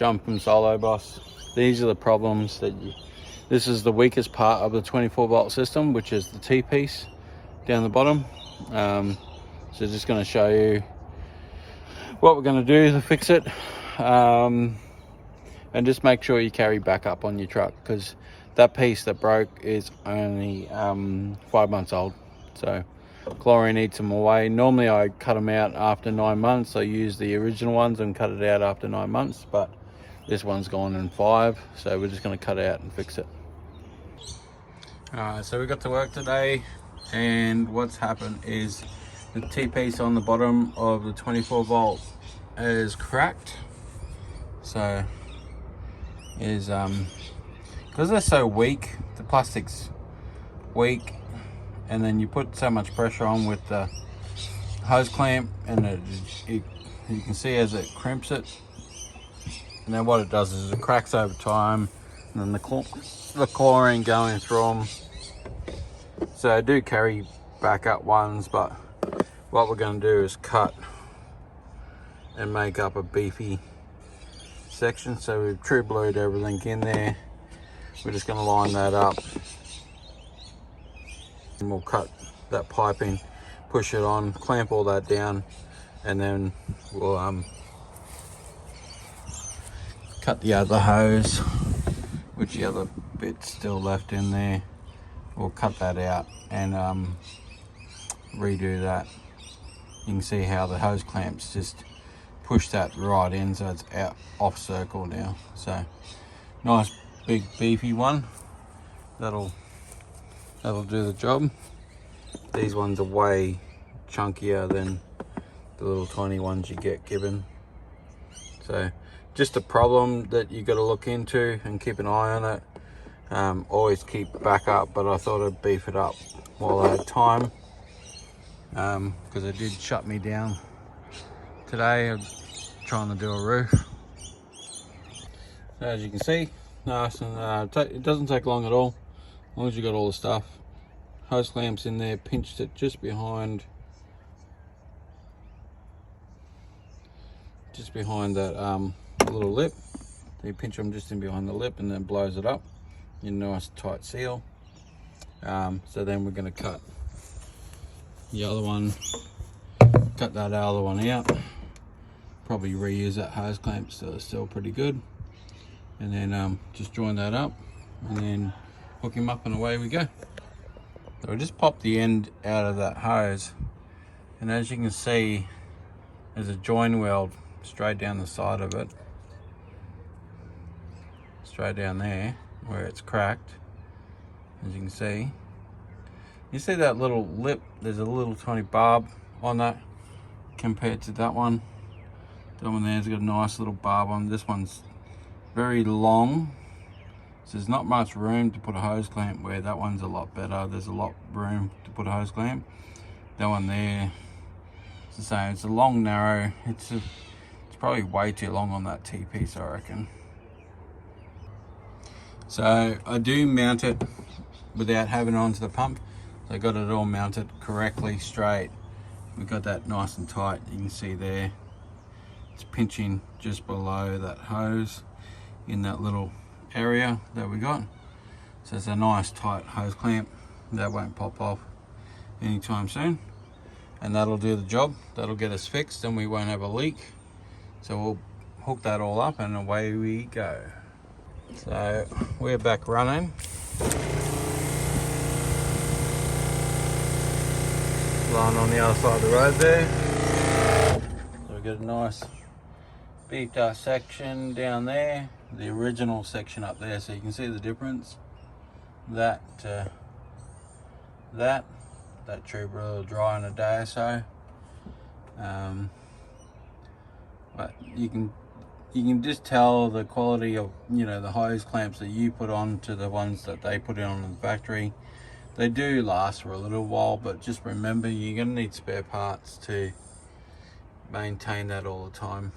Jumping Solo Boss. These are the problems that this is the weakest part of the 24 volt system, which is the T-piece down the bottom. So just going to show you what we're going to do to fix it. And just make sure you carry backup on your truck, because that piece that broke is only 5 months old. So chlorine eats them away. Normally I cut them out after 9 months. I use the original ones and cut it out after 9 months, but this one's gone in 5, so we're just going to cut it out and fix it. Alright, so we got to work today, and what's happened is the T-piece on the bottom of the 24 volt is cracked. So is because they're so weak, the plastic's weak, and then you put so much pressure on with the hose clamp, and you can see as it crimps it, and then what it does is it cracks over time, and then the chlorine going through them. So I do carry backup ones, but what we're going to do is cut and make up a beefy section. So we've true blued everything in there. We're just going to line that up, and we'll cut that piping, push it on, clamp all that down, and then we'll cut the other hose, which the other bit's still left in there. We'll cut that out and redo that. You can see how the hose clamps just push that right in, so it's out off circle now. So nice big beefy one, that'll do the job. These ones are way chunkier than the little tiny ones you get given. So just a problem that you got to look into and keep an eye on it. Always keep backup, but I thought I'd beef it up while I had time, because it did shut me down today. I'm trying to do a roof. So as you can see, nice, and it doesn't take long at all, as long as you got all the stuff. Hose clamps in there, pinched it just behind that little lip. You pinch them just in behind the lip, and then blows it up. A nice tight seal. So then we're going to cut the other one, cut that other one out, probably reuse that hose clamp so it's still pretty good, and then just join that up and then hook him up, and away we go. So we just pop the end out of that hose, and as you can see there's a join weld straight down the side of it, straight down there where it's cracked. As you can see, you see that little lip, there's a little tiny barb on that compared to that one. That one there's got a nice little barb on. This one's very long, so there's not much room to put a hose clamp, where that one's a lot better. There's a lot of room to put a hose clamp. That one there, it's the same. It's a long, narrow. It's probably way too long on that T-piece, I reckon. So I do mount it without having it onto the pump. So I got it all mounted correctly, straight. We got that nice and tight. You can see there, it's pinching just below that hose in that little area that we got. So it's a nice tight hose clamp that won't pop off anytime soon, and that'll do the job. That'll get us fixed, and we won't have a leak. So we'll hook that all up, and away we go. So we're back running. Line on the other side of the road there. So we got a nice beefed up section down there, the original section up there, so you can see the difference. That tube will dry in a day or so. But you can just tell the quality of, the hose clamps that you put on to the ones that they put on in the factory. They do last for a little while, but just remember you're going to need spare parts to maintain that all the time.